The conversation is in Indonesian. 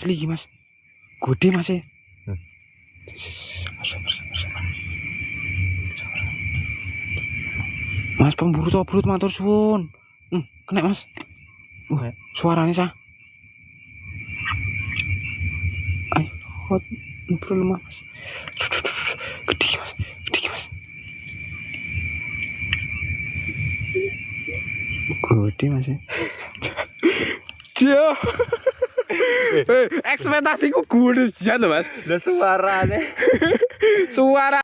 Asli Mas. Gede Mas ya. Mas pemburu tobrut matur suwun. Kena Mas. Suaranya sah. Ayo, hot ngobrol lemah Mas. Gede Mas. Gede Mas ya. Jauh. Ekspektasiku gede sih Mas. Lah suarane. Suara